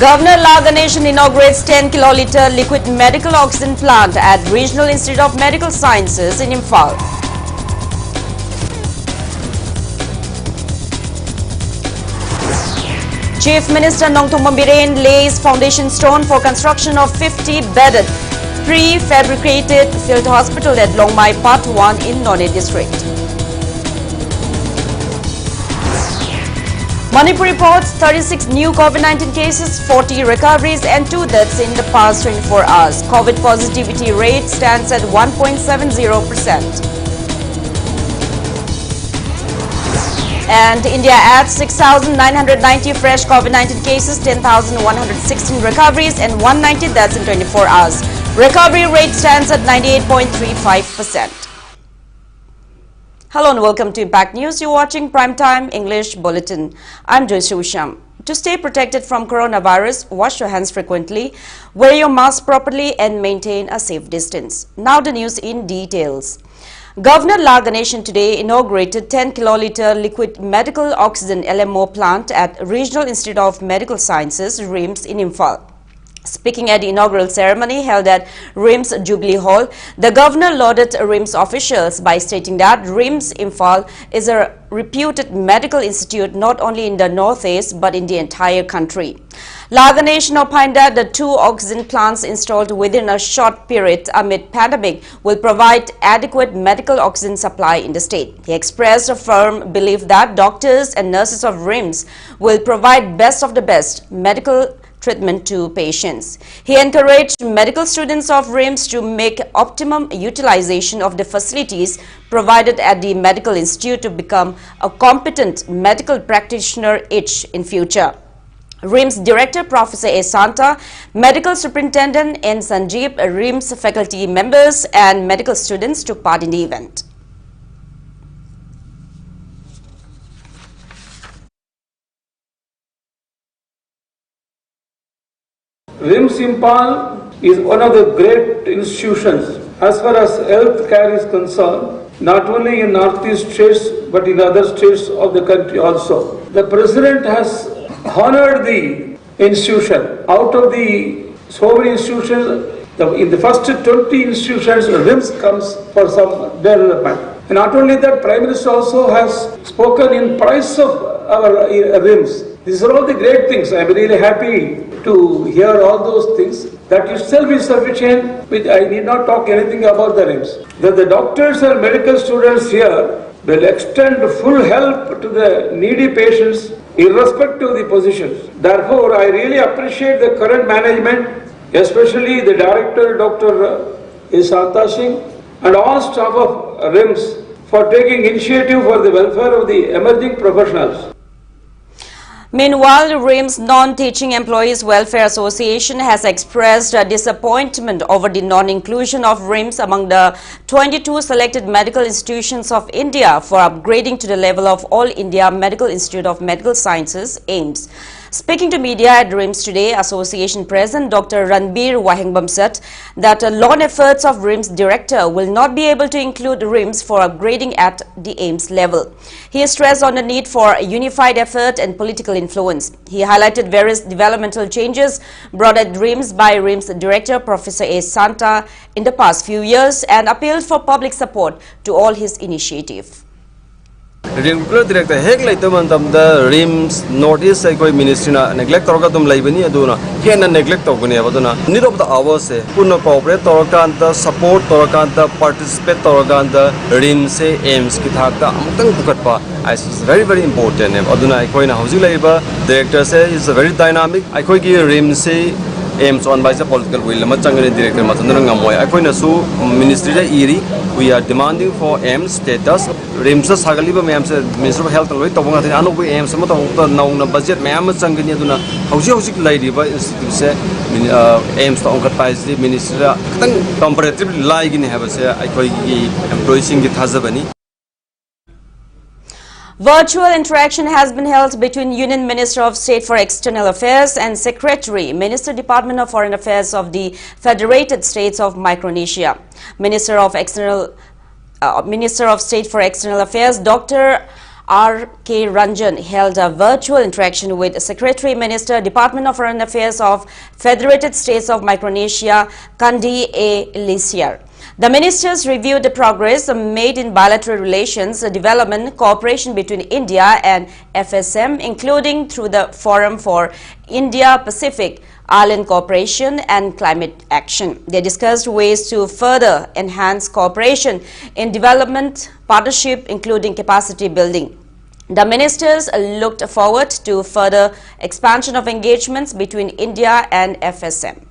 Governor La Ganeshan inaugurates 10 kiloliter liquid medical oxygen plant at Regional Institute of Medical Sciences in Imphal. Chief Minister Nongthong Biren lays foundation stone for construction of 50-bedded prefabricated field hospital at Longmai Part 1 in None district. Manipur reports 36 new COVID-19 cases, 40 recoveries and 2 deaths in the past 24 hours. COVID positivity rate stands at 1.70%. And India adds 6,990 fresh COVID-19 cases, 10,116 recoveries and 190 deaths in 24 hours. Recovery rate stands at 98.35%. Hello and welcome to Impact News. You're watching Primetime English Bulletin. I'm JOYSHREE USHAM. To stay protected from coronavirus, wash your hands frequently, wear your mask properly and maintain a safe distance. Now the news in details. Governor La Ganeshan today inaugurated 10 kiloliter liquid medical oxygen LMO plant at Regional Institute of Medical Sciences, RIMS in Imphal. Speaking at the inaugural ceremony held at RIMS Jubilee Hall, the governor lauded RIMS officials by stating that RIMS Imphal is a reputed medical institute not only in the northeast but in the entire country. La Ganeshan opined that the 2 oxygen plants installed within a short period amid pandemic will provide adequate medical oxygen supply in the state. He expressed a firm belief that doctors and nurses of RIMS will provide best of the best medical treatment to patients. He encouraged medical students of RIMS to make optimum utilization of the facilities provided at the medical institute to become a competent medical practitioner each in future. RIMS Director Professor A. Santa, Medical Superintendent N. Sanjeev, RIMS faculty members and medical students took part in the event. RIMS Imphal is one of the great institutions as far as health care is concerned, not only in northeast states but in other states of the country also. The President has honored the institution. Out of the so many institutions, in the first 20 institutions, RIMS comes for some development. And not only that, Prime Minister also has spoken in praise of our RIMS. These are all the great things. I am really happy to hear all those things. That itself is sufficient. I need not talk anything about the RIMS. That the doctors and medical students here will extend full help to the needy patients irrespective of the positions. Therefore, I really appreciate the current management, especially the director, Dr. Santa Singh, and all staff of RIMS for taking initiative for the welfare of the emerging professionals. Meanwhile, RIMS Non-Teaching Employees Welfare Association has expressed disappointment over the non-inclusion of RIMS among the 22 selected medical institutions of India for upgrading to the level of All India Medical Institute of Medical Sciences, AIIMS. Speaking to media at RIMS today, Association President Dr. Ranbir Wahengbam said that loan efforts of RIMS director will not be able to include RIMS for upgrading at the AIIMS level. He stressed on the need for a unified effort and political influence. He highlighted various developmental changes brought at RIMS by RIMS Director Professor A. Santa in the past few years and appealed for public support to all his initiative. Regular director hek later mantam the RIMS Northeast Economic Ministry na neglect torka tum laibani aduna hena neglect togani abaduna need of the hours se punna cooperate torkanta support torkanta participate torkanta RIMS se AIIMS ki thakta amutang bukatpa is very important aduna ikoi na hoji laiba director se is very dynamic ikoi ki RIMS se AIIMS on by the political will machangani director matandra ngamoy ikoi na su ministry ja iri we are demanding for AIIMS status RIMS sagaliba mayam se Minister of Health loi tobanga thina anu AIIMS ma to nauna budget mayam changani aduna hausi laidiba institute se AIIMS to onkat pais di ministry katang comparatively lai gi ne have se ikoi gi employees gi thazabani. Virtual interaction has been held between Union Minister of State for External Affairs and Secretary, Minister Department of Foreign Affairs of the Federated States of Micronesia. Minister of State for External Affairs, Dr. R.K. Ranjan held a virtual interaction with Secretary Minister, Department of Foreign Affairs of Federated States of Micronesia, Kandi A. Lisiar. The ministers reviewed the progress made in bilateral relations, development, cooperation between India and FSM, including through the Forum for India-Pacific Island Cooperation and Climate Action. They discussed ways to further enhance cooperation in development partnership, including capacity building. The ministers looked forward to further expansion of engagements between India and FSM.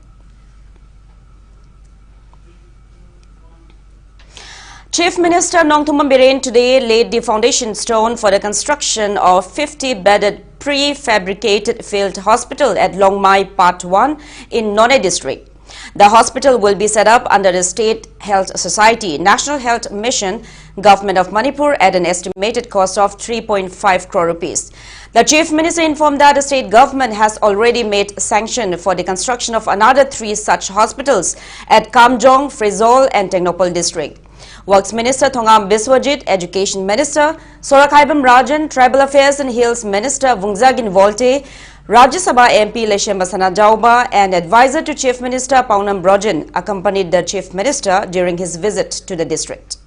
Chief Minister Nongthummam Biren today laid the foundation stone for the construction of 50-bedded prefabricated field hospital at Longmai Part 1 in Nonne district. The hospital will be set up under the State Health Society, National Health Mission, Government of Manipur at an estimated cost of 3.5 crore rupees. The Chief Minister informed that the state government has already made sanction for the construction of another 3 such hospitals at Kamjong, Frizol and Technopol district. Works Minister Thongam Biswajit, Education Minister Sorakhaibam Rajan, Tribal Affairs and Hills Minister Vungzagin Volte, Rajya Sabha MP Leshem Basana Jauba and Advisor to Chief Minister Paunam Brojan accompanied the Chief Minister during his visit to the district.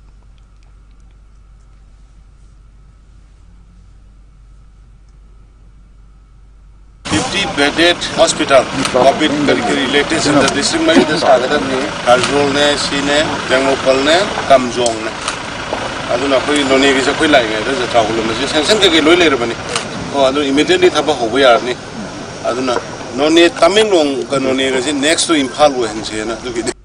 Bedded hospital, COVID related in the district में इधर सागर में हरजोल ने सीने जंगलोपल ने कमजोंग ने अदुन अकोई नोने की कोई लाएंगे इधर से चावल में सेंसन के लोई ले रहे बने और अदुन immediately था हो गया आदमी अदुन नोने तमिंगलोंग का नोने के next to इम्फाल वो हैं ना तो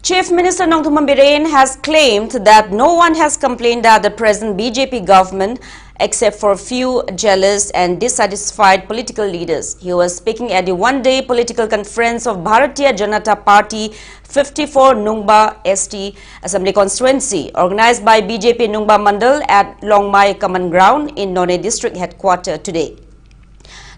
Chief Minister Nongthummam Biren has claimed that no one has complained that the present BJP government except for a few jealous and dissatisfied political leaders. He was speaking at the one-day political conference of Bharatiya Janata Party 54 Nungba ST Assembly Constituency organized by BJP Nungba Mandal at Longmai Common Ground in Nonne District Headquarters today.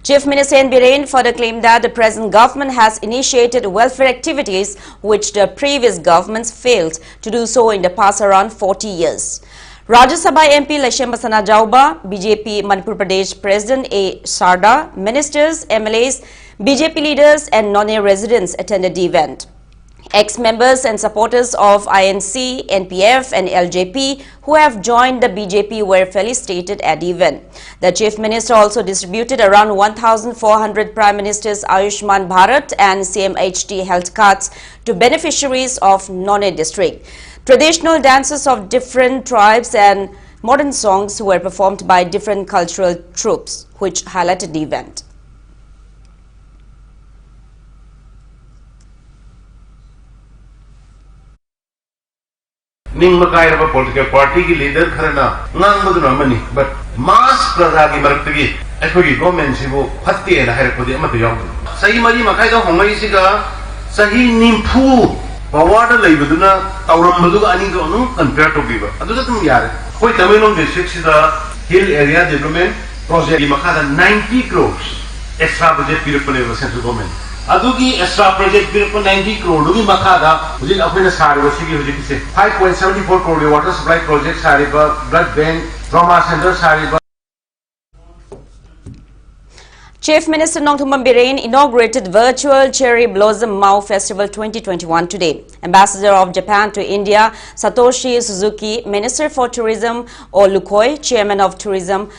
Chief Minister N. Biren further claimed that the present government has initiated welfare activities which the previous governments failed to do so in the past around 40 years. Rajya Sabha MP Leshem Basana Jauba, BJP Manipur Pradesh President A. Sarda, ministers, MLAs, BJP leaders and Nonne residents attended the event. Ex-members and supporters of INC, NPF and LJP who have joined the BJP were felicitated at the event. The Chief Minister also distributed around 1,400 Prime Minister's Ayushman Bharat and CMHT health cards to beneficiaries of Nonne district. Traditional dances of different tribes and modern songs were performed by different cultural troupes, which highlighted the event. निंग मकाई रहा political party की leader Kharna नांग मधुन अमनी but mass प्रजा की मरक्त की ऐकोगी government से वो फत्ती है ना है खुदी अमत याद सही मरी मकाई तो हमारी सी का सही निम्फू पवार ले बदुना ताउरम बदुगा अनिंग तो अनु कंपेयर तो बीबा अदु तो तुम यार कोई तमिलनाडु डिस्ट्रिक्ट से दा हिल एरिया डेवलपमेंट प्रोजेक्ट की मकादा 90 crores एक्स्ट्रा बजट पीरियड पर लेवल सेंट्रल गवर्नमेंट अदुगी एक्स्ट्रा प्रोजेक्ट पीरियड पर 90 crore दुगी मकादा उजिल अपने सारे वसीगी हुजी किसे 5.74 crore वाटर सप्लाई प्रोजेक्ट सारे पर ब्लड बैंक ट्रॉमा सेंटर सारे पर Chief Minister Nongthummam Biren inaugurated virtual Cherry Blossom Mau Festival 2021 today. Ambassador of Japan to India, Satoshi Suzuki, Minister for Tourism, O. Lukhoy, Chairman of Tourism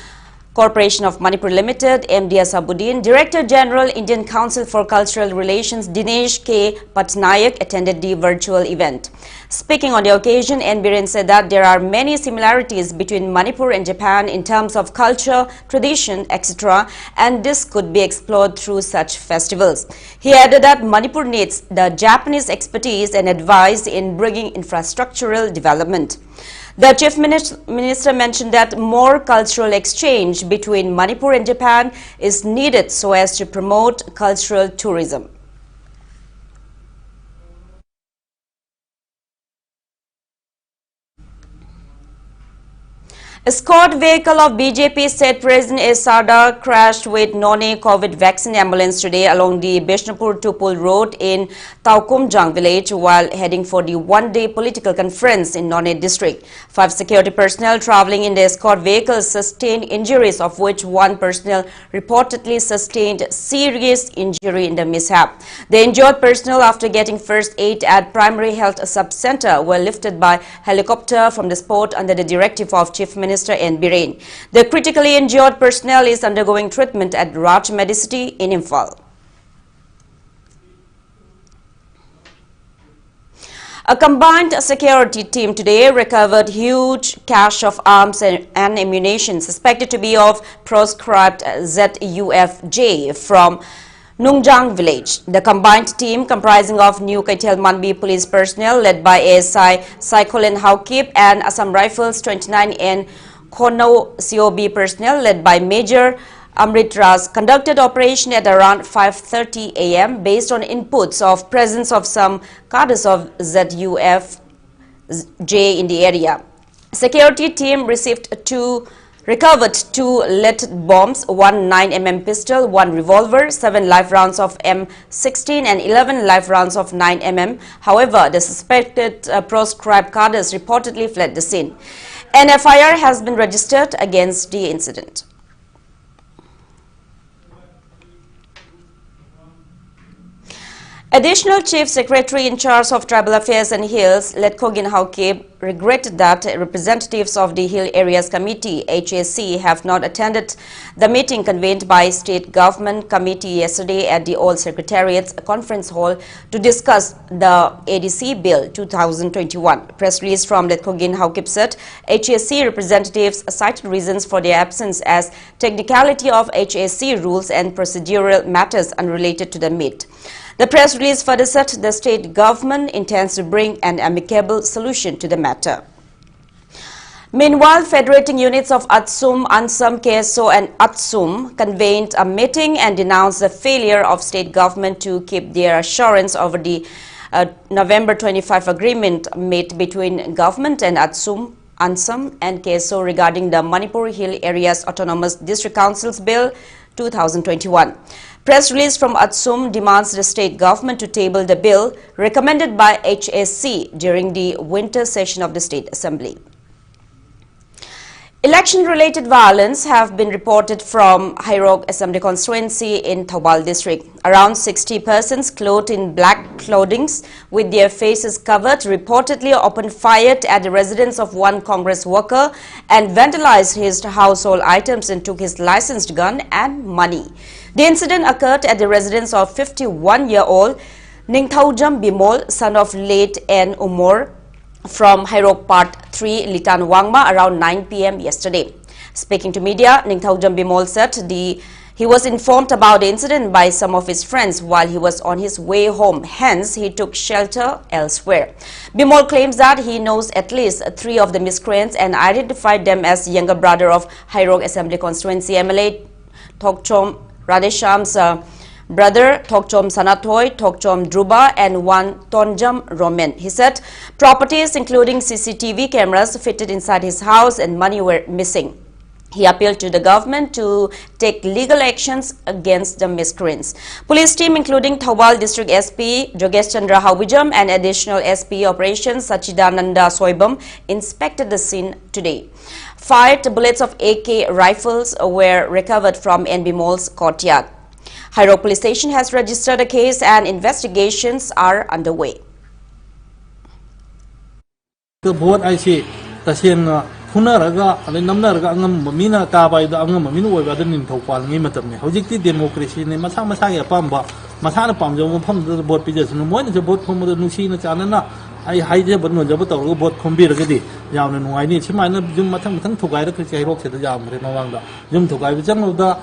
Corporation of Manipur Limited, MD Asabuddin, Director General, Indian Council for Cultural Relations, Dinesh K. Patnaik attended the virtual event. Speaking on the occasion, N. Biren said that there are many similarities between Manipur and Japan in terms of culture, tradition, etc., and this could be explored through such festivals. He added that Manipur needs the Japanese expertise and advice in bringing infrastructural development. The Chief Minister mentioned that more cultural exchange between Manipur and Japan is needed so as to promote cultural tourism. Escort vehicle of BJP State President Sada crashed with non-COVID vaccine ambulance today along the Bishnupur Tupul Road in Taukumjang village while heading for the one-day political conference in Nonne district. 5 security personnel traveling in the escort vehicle sustained injuries, of which one personnel reportedly sustained serious injury in the mishap. The injured personnel, after getting first aid at Primary Health Sub-Center, were lifted by helicopter from the spot under the directive of Chief Minister N. Biren. The critically injured personnel is undergoing treatment at Raj Medicity in Imphal. A combined security team today recovered huge cache of arms and ammunition suspected to be of proscribed ZUFJ from Nungjang village. The combined team, comprising of New Kaitel Manbi police personnel led by ASI Saikolin Haukip and Assam Rifles 29 and Kono COB personnel led by Major Amrit Ras, conducted operation at around 5:30 a.m. based on inputs of presence of some cadres of ZUFJ in the area. Security team recovered 2 lead bombs, 1 9mm pistol, 1 revolver, 7 live rounds of M16 and 11 live rounds of 9mm. However, the suspected proscribed cadres reportedly fled the scene. An FIR has been registered against the incident. Additional Chief Secretary in charge of Tribal Affairs and Hills, Letkogin Haukib, regretted that representatives of the Hill Areas Committee, HAC, have not attended the meeting convened by State Government Committee yesterday at the All Secretariat's Conference Hall to discuss the ADC Bill 2021. Press release from Letkogin Haukib said HAC representatives cited reasons for their absence as technicality of HAC rules and procedural matters unrelated to the meet. The press release further said the state government intends to bring an amicable solution to the matter. Meanwhile, federating units of Atsum, Ansam, KSO and Atsum convened a meeting and denounced the failure of state government to keep their assurance over the November 25 agreement made between government and Atsum, Ansam and KSO regarding the Manipuri Hill Areas Autonomous District Council's Bill 2021. Press release from Atsum demands the state government to table the bill recommended by HAC during the winter session of the State Assembly. Election-related violence have been reported from Hairog Assembly constituency in Thobal district. Around 60 persons clothed in black clothing with their faces covered reportedly opened fire at the residence of one Congress worker and vandalized his household items and took his licensed gun and money. The incident occurred at the residence of 51-year-old Ningthaujam Bimol, son of late N. Umor, from Hairog Part 3, Litan Wangma, around 9 p.m. yesterday. Speaking to media, Ningthaujam Bimol said he was informed about the incident by some of his friends while he was on his way home. Hence, he took shelter elsewhere. Bimol claims that he knows at least 3 of the miscreants and identified them as younger brother of Hairog Assembly constituency MLA Thokchom Radesham's brother Thokchom Sanatoy, Thokchom Druba and one Tonjam Romen. He said properties including CCTV cameras fitted inside his house and money were missing. He appealed to the government to take legal actions against the miscreants. Police team including Thobal District SP Jogesh Chandra Hawbijam and additional SP Operations Sachidananda Soibam inspected the scene today. 5 bullets of AK rifles were recovered from NB Mall's courtyard. Hairog Police Station has registered a case and investigations are underway. Hunaraga, Namnaraga, Mamina, Taba, the Angamino, whether in Topal, Mimatam, Hojiki democracy, Masaya Pamba, Masana Pamjo, Pam, the boat pigeons, and one is a boat from the Nushina Chanana. I hide but no Jabato, boat Combiragadi, Yam and Wine, she might not do Matan to guide the rocks at the Jam, Remawanga, Jum to guide some of the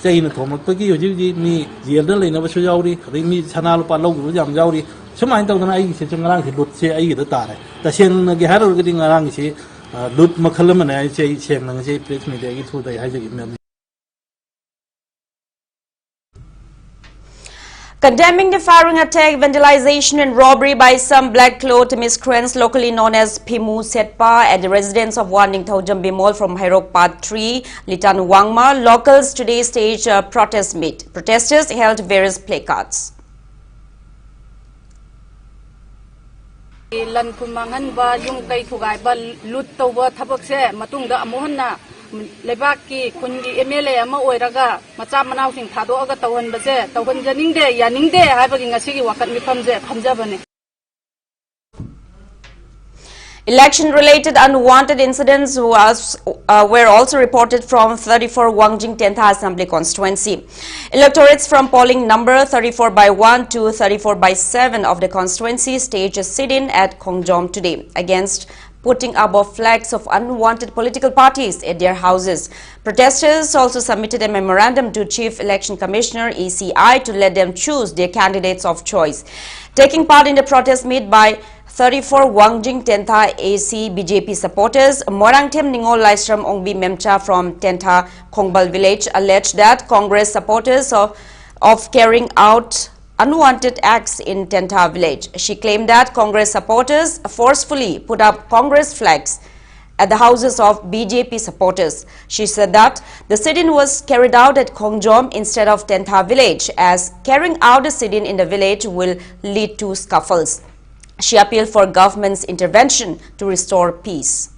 saying at Tomaki, you me, the elderly never show Yauri, Rimi, Sanal Palo, Jam Yauri, some mind of the night, sitting around, he would say, I the Tare. The Shen Gaharo getting around, she. Lut Makalam and I say, Cheng and say, please me, they get who they have. Condemning the firing attack, vandalization and robbery by some black-clothed miscreants locally known as Pimu Setpa at the residence of one Ningthaujam Bimol from Hairok Part 3, Litan Wangma, locals today staged a protest meet. Protesters held various placards. Lan kumangan ba yung kay thugay ba lut tawba thabak se matungda amuhan na lebak ki kungi MLA ama oiraga macha manaw sing thado aga tawhan ba se tawhan janing de yaning de haibagi ngasi gi wakat mi phamje phamjabane. Election-related unwanted incidents were also reported from 34 Wangjing Tentha Assembly constituency. Electorates from polling number 34/1 to 34/7 of the constituency staged a sit-in at Khongjom today against putting up of flags of unwanted political parties at their houses. Protesters also submitted a memorandum to Chief Election Commissioner ECI to let them choose their candidates of choice. Taking part in the protest meet by 34 Wangjing Tentha AC BJP supporters, Morangthem Ningol Laisram Ongbi Memcha from Tentha Khongbal village alleged that Congress supporters of carrying out unwanted acts in Tentha village. She claimed that Congress supporters forcefully put up Congress flags at the houses of BJP supporters. She said that the sit-in was carried out at Khongjom instead of Tentha village, as carrying out the sit-in in the village will lead to scuffles. She appealed for government's intervention to restore peace.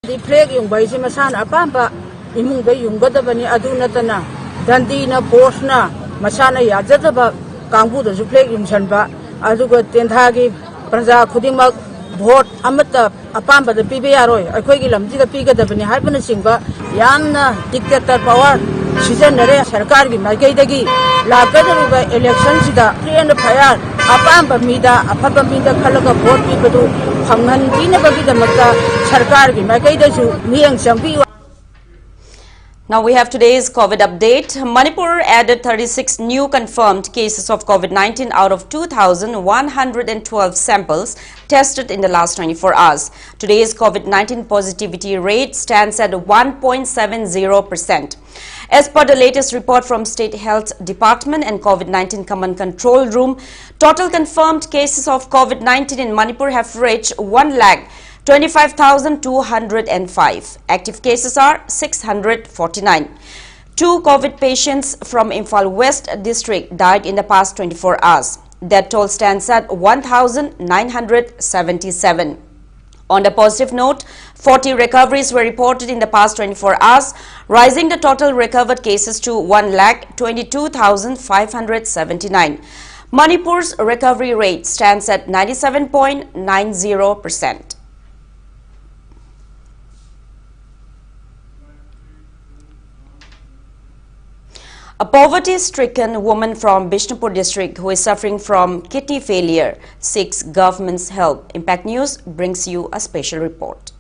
The flag yung baisi masan apamba imung bay yung gadabani aduna tana dandi na force na masana yajadaba kangbu da flag yung sanba aduga Tentha gi praja khudimak vote amata apamba da pibe yaroi akhoi gi lamji da pigadabani haibana singba yamna dictator power season nare sarkar gi magai dagi lagadaruba election sida train fire apamba mida apaba mida khalaga vote pi badu phamnan bina bagi da makta sarkar gi magai da su miyang sambi. Now we have today's COVID update. Manipur added 36 new confirmed cases of COVID-19 out of 2,112 samples tested in the last 24 hours. Today's COVID-19 positivity rate stands at 1.70%. As per the latest report from State Health Department and COVID-19 Command Control Room, total confirmed cases of COVID-19 in Manipur have reached 1,25,205. Active cases are 649. 2 COVID patients from Imphal West district died in the past 24 hours. That toll stands at 1,977. On the positive note, 40 recoveries were reported in the past 24 hours, rising the total recovered cases to 1,22,579. Manipur's recovery rate stands at 97.90%. A poverty-stricken woman from Bishnupur district who is suffering from kidney failure seeks government's help. Impact News brings you a special report.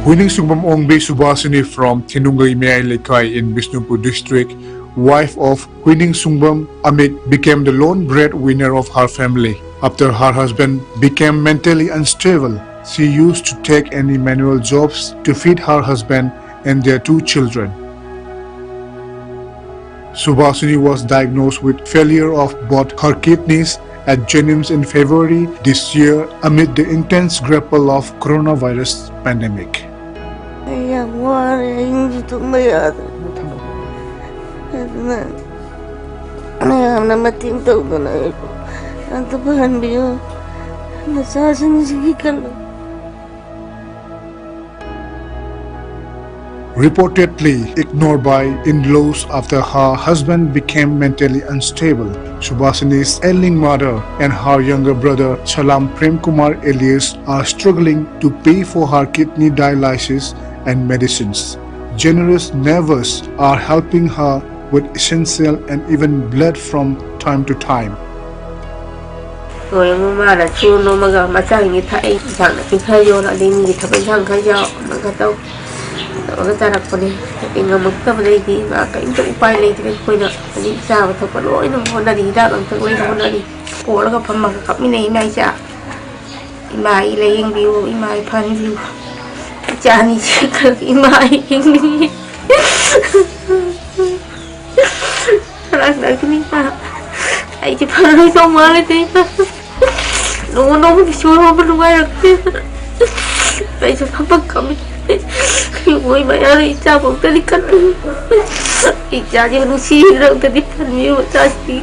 Huining Sungbam Ongbe Subhasini from Thenungai Meai Lekai in Bishnupur district, wife of Huining Sungbam Amit, became the lone breadwinner of her family. After her husband became mentally unstable, she used to take any manual jobs to feed her husband and their 2 children. Subhasini was diagnosed with failure of both her kidneys at Jennings in February this year amid the intense grapple of coronavirus pandemic. Reportedly ignored by in-laws after her husband became mentally unstable, Subhasini's ailing mother and her younger brother Salam Prem Kumar Elias are struggling to pay for her kidney dialysis and medicines. Generous neighbors are helping her with essential and even blood from time to time. làng đấy cái mà ai chỉ phải nói xong mà lại thế nó bị chui vào bên ngoài rồi vậy sao không bắt cầm khi mới mày ăn cha bông ta đi cắt cha chỉ nó xí rồi ta đi phân miêu cha xí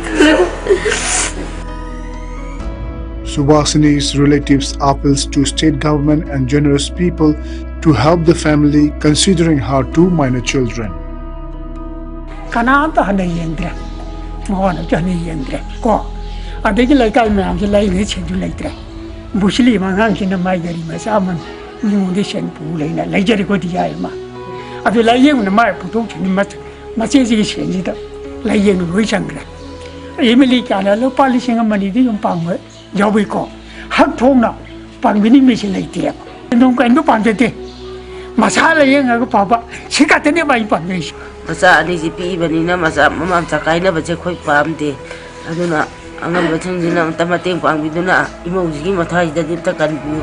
Subhasini's relatives appeals to state government and generous people to help the family considering her two minor children. Kanata hana yendre, mohana jana yendre. Ko, adegi laikai me amse lai ne chenju laitre. Bushli mangang sina mai gari masaman nyunde shen pu laina laijari ko diya ma. Adu lai yeng na mai putu chini mat masiji shen ji da lai yeng no changra. Emily kana lo pali singa mani di yung pangwe. Jawi ko, hak thong na, pang bini mesin lagi tiap. Nung kain tu pang jadi, masalah yang aku papa, sekarang ni bayi pang mesin. Masa ni jipi bani na masa mama cakai na baca koi pam de, anu na, angam bacang jina tamateng pang bidu na, imo uji matai jadi takkan biu.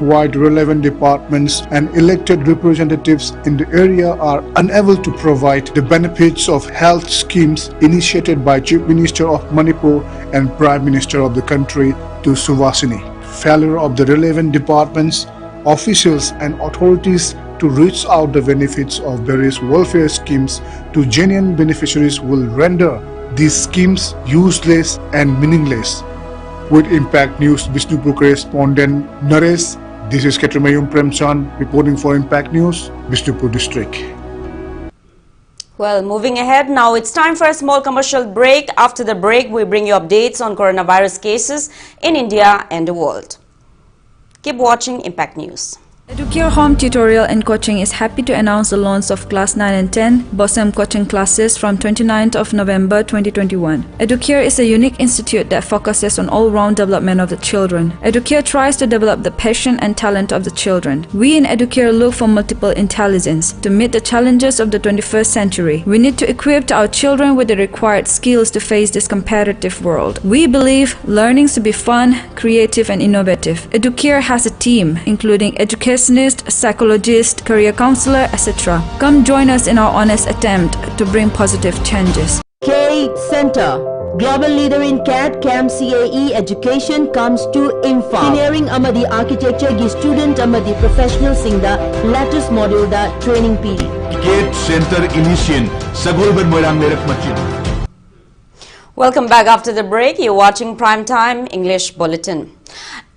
Wide relevant departments and elected representatives in the area are unable to provide the benefits of health schemes initiated by Chief Minister of Manipur and Prime Minister of the country to Subhasini. Failure of the relevant departments, officials and authorities to reach out the benefits of various welfare schemes to genuine beneficiaries will render these schemes useless and meaningless. With Impact News Bishnupur correspondent Naresh, this is Ketramayum Premchan reporting for Impact News, Bishnupur district. Well, moving ahead, now it's time for a small commercial break. After the break, we bring you updates on coronavirus cases in India and the world. Keep watching Impact News. Educare Home Tutorial and Coaching is happy to announce the launch of Class 9 and 10 BOSM coaching classes from 29th of November 2021. Educare is a unique institute that focuses on all-round development of the children. Educare tries to develop the passion and talent of the children. We in Educare look for multiple intelligence to meet the challenges of the 21st century. We need to equip our children with the required skills to face this competitive world. We believe learning should be fun, creative and innovative. Educare has a team including education psychologist, career counselor, etc. Come join us in our honest attempt to bring positive changes. K Center, global leader in CAD, CAM, CAE education comes to Imphal. Engineering amadi architecture gi student amadi professional singda latest module da training pi. K Center Initian, Sagulban Moirang Lerak Machin. Welcome back after the break. You're watching Primetime English Bulletin.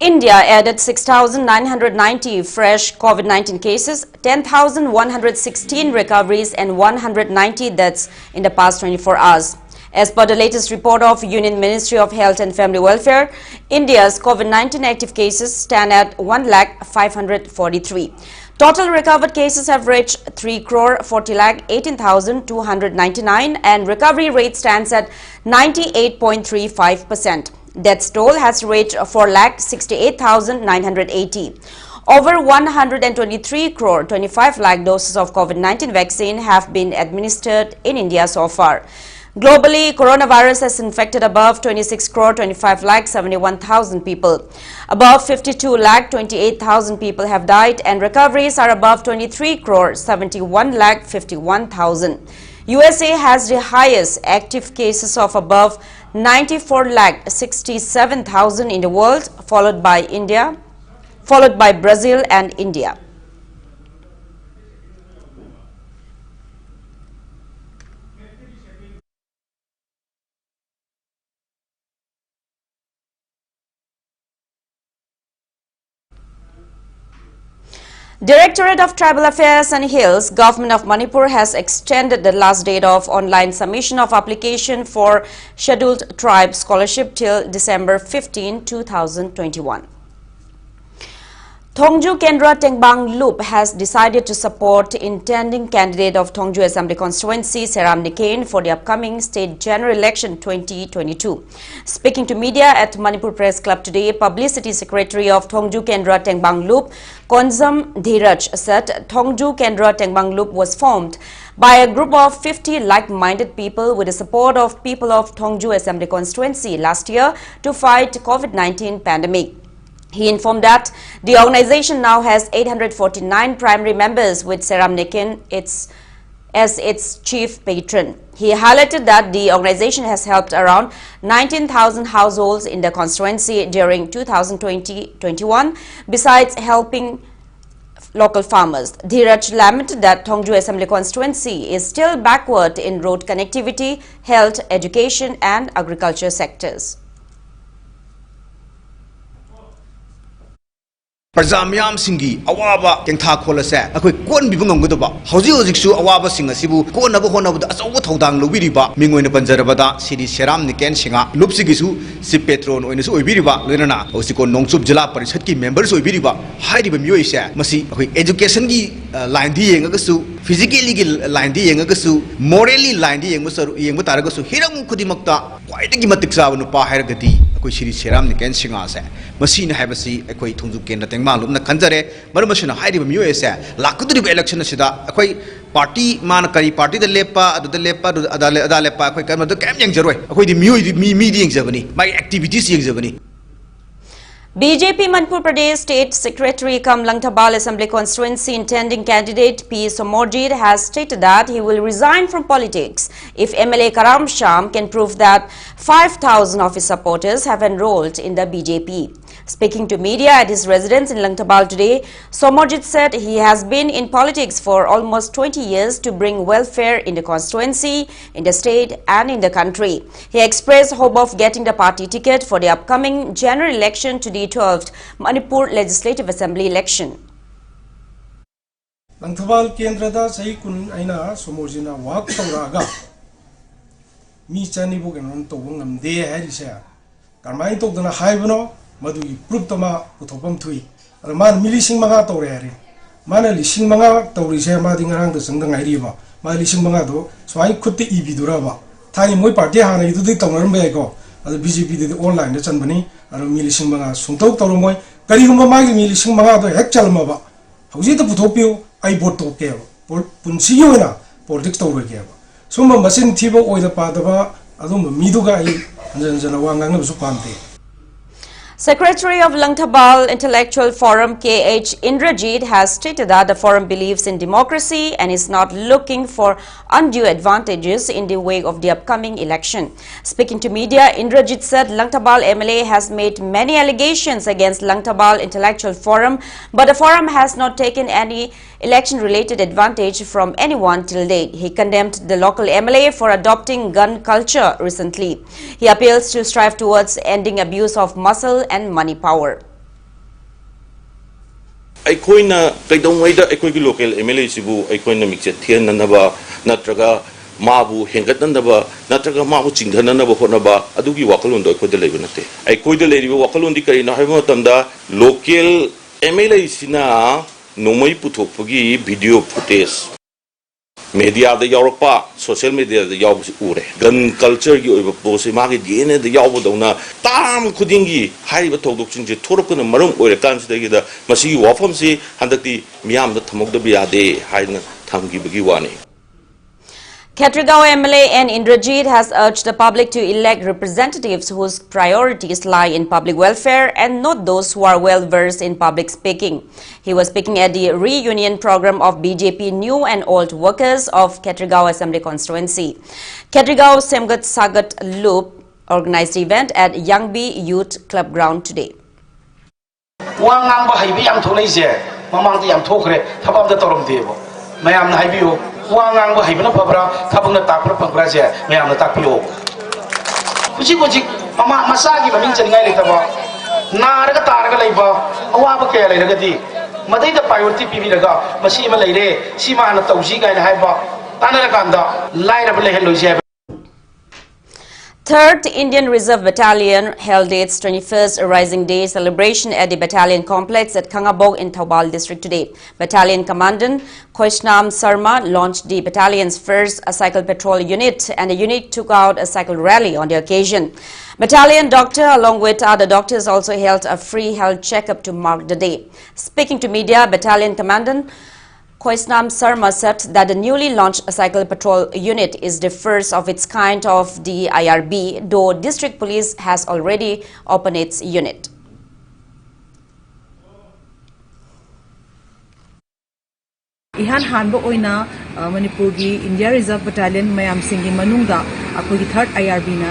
India added 6,990 fresh COVID-19 cases, 10,116 recoveries and 190 deaths in the past 24 hours. As per the latest report of Union Ministry of Health and Family Welfare, India's COVID-19 active cases stand at 1,543. Total recovered cases have reached 3,40,18,299 and recovery rate stands at 98.35%. Death toll has reached 4,68,980. Over 123 crore 25 lakh doses of COVID-19 vaccine have been administered in India so far. Globally, coronavirus has infected above 26 crore 25 lakh 71,000 people. Above 52 lakh 28,000 people have died and recoveries are above 23 crore 71 lakh 51,000. USA has the highest active cases of above 94 lakh 67,000 in the world, followed by Brazil and India. Directorate of Tribal Affairs and Hills, Government of Manipur has extended the last date of online submission of application for Scheduled Tribe Scholarship till December 15, 2021. Thongju Kendra Tengbang Loop has decided to support intending candidate of Thongju Assembly constituency Seram Nikain for the upcoming state general election 2022. Speaking to media at Manipur Press Club today, Publicity Secretary of Thongju Kendra Tengbang Loop, Konzam Dhiraj, said Thongju Kendra Tengbang Loop was formed by a group of 50 like-minded people with the support of people of Thongju Assembly constituency last year to fight COVID-19 pandemic. He informed that the organization now has 849 primary members, with Seram Nikin as its chief patron. He highlighted that the organization has helped around 19,000 households in the constituency during 2020-21, besides helping local farmers. Dheeraj lamented that Thongju Assembly constituency is still backward in road connectivity, health, education and agriculture sectors. Prajamyam Singi, Awaba, Yangta Kolasa, a quick one bibung Gudaba, Hosio Awaba Singer Sibu, Konabo Honab, Asawatang Lubiriba, Mingo in the Panjarabada, City Seram Niken Singa, Lupsigisu, Sipetron, or Ibiriba, Lena, Osiko Nongsub Jala, Parisaki members of Ibiriba, Heidi Muisa, Masi, education line D Yangasu, physically line D Yangasu, morally line D Yangataragosu, Hiram Kudimakta, why the Gimatiksa no Paharagati. City Seram Niken Singasa, Machine Habasi, a quite Tunzukin, the Malum, the Kanzare, Maramashan Heidi of USA, Lakudu election Sida, a quite party, Manakari party, the Lepa, the Lepa, the Lepa, the Camp Jerry, a quite the meeting Germany, my activities in Germany. BJP Manipur Pradesh State Secretary Kam Langtabal Assembly Constituency intending candidate P. Somorjit has stated that he will resign from politics if MLA Karam Sham can prove that 5,000 of his supporters have enrolled in the BJP. Speaking to media at his residence in Langtabal today, Somorjit said he has been in politics for almost 20 years to bring welfare in the constituency, in the state and in the country. He expressed hope of getting the party ticket for the upcoming general election to the 12th Manipur Legislative Assembly election. Langtabal Kendrada Saikun Aina Somorjina Wak Toraga Mi Chanibu and Rontobungam De Harisa Carmine took the Haibano. Madu proof tama utopam tui man milising mga tore mana lising mga taurise mading arang the sangdang idea ma lising mga do so I could the ibiduraba tiny moy party hana you do the toner bego the BJP did online the chanbani and milising mga suntok toromoy karihuma magi milising mga do hekchal maba how's it the putopio I bought to care punsiyo na politics to regaba so masin tibo oil the padaba adum miduga and wangang of supante. Secretary of Langtabal Intellectual Forum KH Indrajit has stated that the forum believes in democracy and is not looking for undue advantages in the wake of the upcoming election. Speaking to media, Indrajit said Langtabal MLA has made many allegations against Langtabal Intellectual Forum, but the forum has not taken any election-related advantage from anyone till date. He condemned the local MLA for adopting gun culture recently. He appeals to strive towards ending abuse of muscle and money power. Aikoina kaidongwaida aikoigi local MLA sibu aikoina mikche thian nanaba natraga mabu hengatanaba natraga mabu chinghananaba honaba adugi wakalon do aikoida leiba nate aikoida leiriba wakalon di karina haiba matamda local MLA sina nomai puthokpagi video footage media da Europa social media da yaw ure gun culture gi oiba pose magi dna da yaw bodona tam khudingi haiba thodok chingje thorokna marum oire kansida gi da masi wafam si handakti miyam da thamok da biade haina thamgi bagi wani. Khetragaon MLA N. Indrajit has urged the public to elect representatives whose priorities lie in public welfare and not those who are well versed in public speaking. He was speaking at the reunion program of BJP New and Old Workers of Khetragaon Assembly Constituency. Khetragaon Semgat Sagat Loop organized the event at Yangbi Youth Club Ground today. Wangang bahibna pabra kabungna takpra pangpraje mayamna takpio kuchi mama masagi maming chaningai letaba naraga taraga leiba awaba kaya leiraga di madai da priority pibi daga masi ma leire sima na tausi gaina haiba tanara kanda lairab lehelloje. 3rd Indian Reserve Battalion held its 21st Rising Day celebration at the battalion complex at Kangabog in Thoubal district today. Battalion Commandant Koishnam Sarma launched the battalion's first cycle patrol unit, and the unit took out a cycle rally on the occasion. Battalion doctor along with other doctors also held a free health checkup to mark the day. Speaking to media, Battalion Commandant Koishnam Sarma said that the newly launched cycle patrol unit is the first of its kind of the IRB, though district police has already opened its unit. Ihan hanbo oina Manipur gi India Reserve Battalion mayam singi manungda akogi 3rd IRB na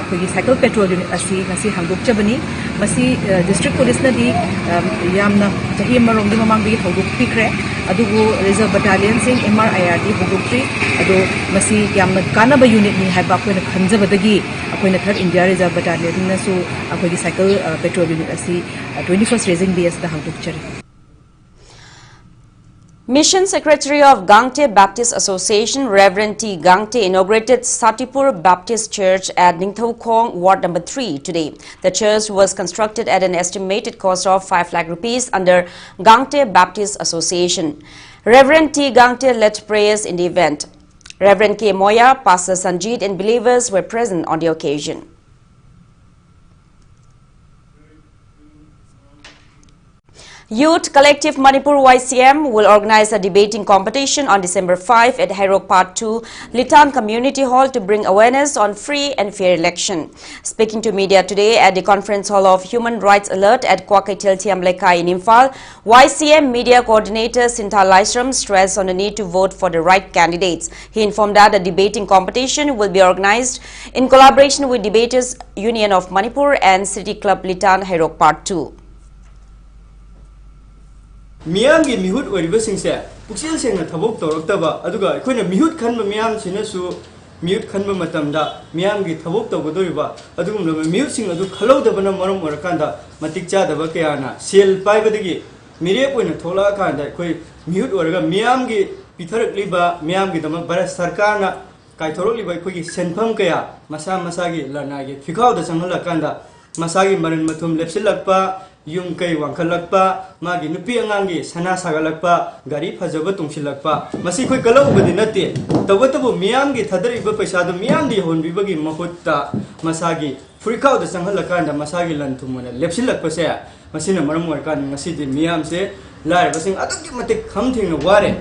akogi cycle patrol unit asi ngasi hangdok chabani masi district police na di yamna chahi marong di mamang bi hangdok pikre adugo Reserve Battalion sing MRIRD hangdok tri ado masi yamna kana ba unit ni haiba ko na khanjabadagi akoina 3rd India Reserve Battalion na so akogi cycle patrol unit asi 21st Raising BS da hangdok chari. Mission Secretary of Gangte Baptist Association, Reverend T. Gangte, inaugurated Satipur Baptist Church at Ningthau Ward number 3 today. The church was constructed at an estimated cost of 5 lakh rupees under Gangte Baptist Association. Reverend T. Gangte led prayers in the event. Reverend K. Moya, Pastor Sanjeet and believers were present on the occasion. Youth Collective Manipur YCM will organize a debating competition on December 5 at Hairok Part 2, Litan Community Hall to bring awareness on free and fair election. Speaking to media today at the conference hall of Human Rights Alert at Kwakaitil Tiamlekai in Imphal, YCM Media Coordinator Sinta Laisram stressed on the need to vote for the right candidates. He informed that a debating competition will be organized in collaboration with Debaters Union of Manipur and City Club Litan Hairok Part 2. Miyangi mihut oribasingse puksil sengna thabok toroktaba aduga akoina mihut khanba miyam sinasu mihut khanba matamda miyamgi thabok tawgodoriba adugum mihut sing adu khalawdabana maram orakanda matik chadaba kayana sel paibadagi mirep oina thola kanda koi mihut oraga miyamgi pitharakliba miyamgi dama bara sarkarna kaithoroliba koi senpham kaya masa masagi lanagi fikawda sanghala kanda masagi marin mathum lepsilakpa yung kay wangkhalakpa magi nupi angangi sana sagalakpa gari phajaba tungsilakpa masi khoi kalau badi nate tawatabu miyamgi thadariba paisa do miyamdi honbibagi mahutta masagi furikau da sanghalakanda masagi lanthumana lepsilakpa se masina maram warkan ngasi di miyam se lai basing aduki matik khamthing ware.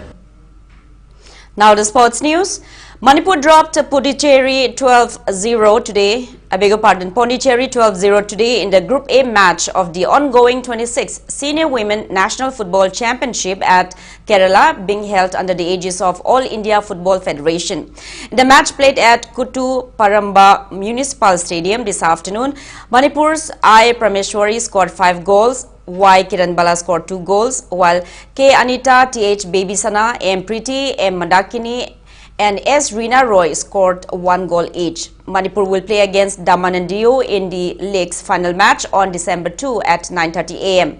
Now the sports news. Manipur dropped Puducherry 12-0 today. I beg your pardon, Pondicherry 12-0 today in the Group A match of the ongoing 26th Senior Women National Football Championship at Kerala, being held under the aegis of All India Football Federation. In the match played at Kuttu Paramba Municipal Stadium this afternoon, Manipur's I. Prameshwari scored 5 goals. Y. Kiran Bala scored 2 goals, while K. Anita, T.H. Babysana, M. Preeti, M. Mandakini and S. Reena Roy scored 1 goal each. Manipur will play against Daman and Diu in the league's final match on December 2 at 9:30 a.m.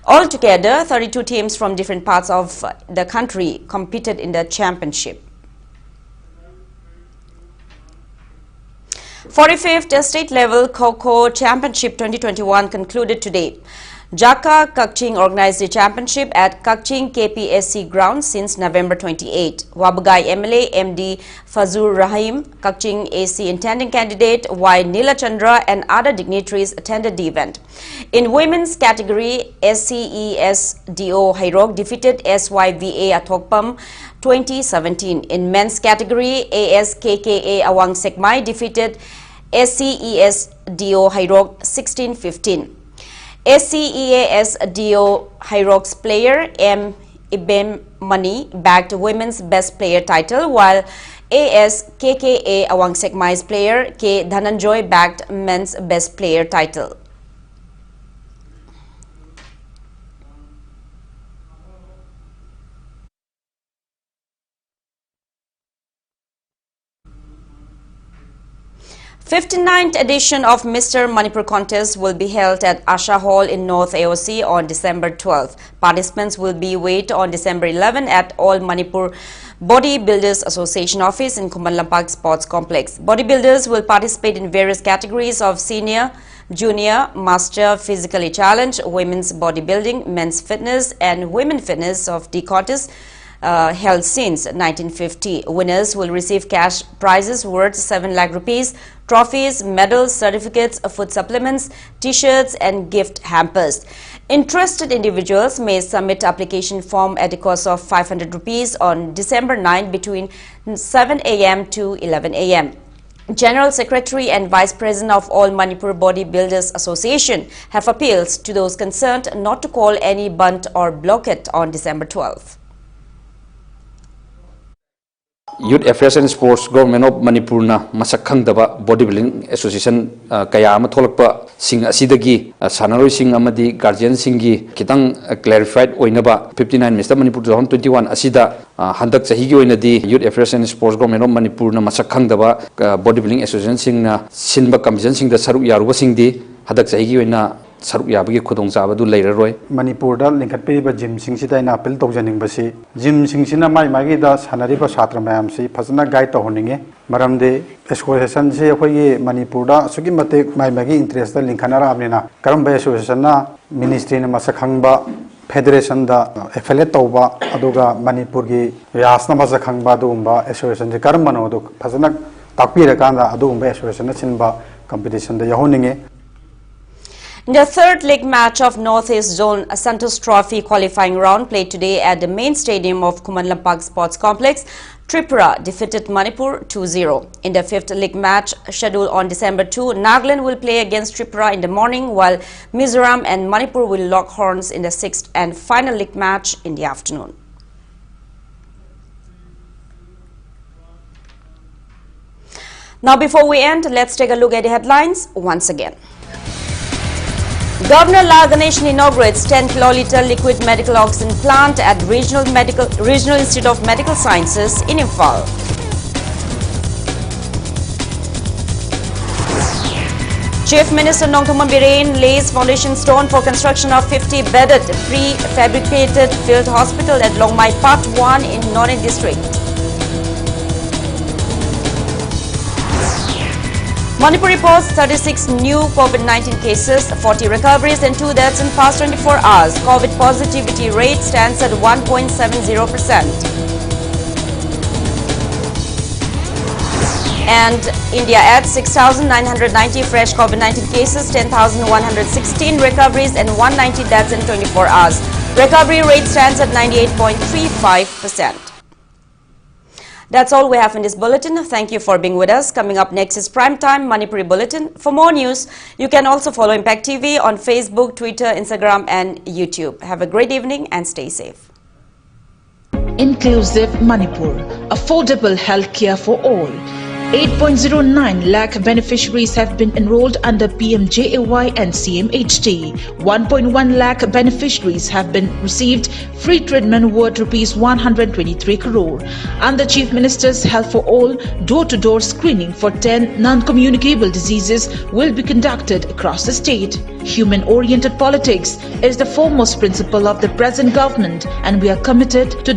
Altogether, 32 teams from different parts of the country competed in the championship. 45th State Level Kho-Kho Championship 2021 concluded today. Jaka Kakching organized the championship at Kakching KPSC grounds since November 28. Wabugai MLA MD Fazur Rahim, Kakching AC intending candidate Y. Nila Chandra and other dignitaries attended the event. In women's category, SCESDO Hairok defeated SYVA Athokpam 2017. In men's category, ASKKA Awang Sekmai defeated SCESDO Hairok 16-15. SCEASDO Hairok's player M. Ibem Mani bagged women's best player title, while ASKKA Awang Sekmai's player K. Dhananjoy bagged men's best player title. The 59th edition of Mr. Manipur contest will be held at Asha Hall in North AOC on December 12. Participants will be weighed on December 11 at All Manipur Bodybuilders Association office in Kumalampak Sports Complex. Bodybuilders will participate in various categories of senior, junior, master, physically challenged, women's bodybuilding, men's fitness and women fitness of the contest held since 1950. Winners will receive cash prizes worth 7 lakh rupees, trophies, medals, certificates, food supplements, t-shirts and gift hampers. Interested individuals may submit application form at the cost of 500 rupees on December 9 between 7 a.m. to 11 a.m. General Secretary and Vice President of All Manipur Bodybuilders Association have appealed to those concerned not to call any bunt or block it on December 12. Youth Affairs and Sports Government of Manipur na masak khangdaba bodybuilding association kaya ama tholakpa sing asidagi sanaroi sing amadi guardian singi kitang clarified oinaba 59 Mr. Manipur 2021 asida handak chahi gi oinadi Youth Affairs and Sports Government of Manipur na masak khangdaba bodybuilding association sing na sinba commission sing da saruk yaruba sing di hadak chahi gi oina saruk yabagi khudong chabadu leiraroi Manipur da lingkat pe gym sing sida ina appeal tawjaning basi gym sing sina mai magi da sanari ba satra mayam si phasna guide to honinge maramde association se khoi Manipur da sugi mate mai magi interest da linkhanara amnina karam ba association na ministry na masakhangba federation da affiliate tawba aduga Manipur gi yasna masakhangba dugumba association je karam mano du phasna takpira kanda adugumba association na chinba competition da yahoninge. The third league match of Northeast Zone Santos Trophy qualifying round played today at the main stadium of Kumanlampak Sports Complex. Tripura defeated Manipur 2-0. In the fifth league match scheduled on December 2, Nagaland will play against Tripura in the morning, while Mizoram and Manipur will lock horns in the sixth and final league match in the afternoon. Now, before we end, let's take a look at the headlines once again. Governor La Ganeshan inaugurates 10 kiloliter liquid medical oxygen plant at Regional Institute of Medical Sciences in Imphal. Chief Minister Nongthoman Bireen lays foundation stone for construction of 50-bedded prefabricated field hospital at Longmai Part 1 in None district. Manipur reports 36 new COVID-19 cases, 40 recoveries and 2 deaths in past 24 hours. COVID positivity rate stands at 1.70%. And India adds 6,990 fresh COVID-19 cases, 10,116 recoveries and 190 deaths in 24 hours. Recovery rate stands at 98.35%. That's all we have in this bulletin. Thank you for being with us. Coming up next is Primetime Manipuri Bulletin. For more news, you can also follow Impact TV on Facebook, Twitter, Instagram and YouTube. Have a great evening and stay safe. Inclusive Manipur. Affordable healthcare for all. 8.09 lakh beneficiaries have been enrolled under PMJAY and CMHT. 1.1 lakh beneficiaries have been received free treatment worth rupees 123 crore. Under Chief Minister's Health for All, door-to-door screening for 10 non-communicable diseases will be conducted across the state. Human-oriented politics is the foremost principle of the present government, and we are committed to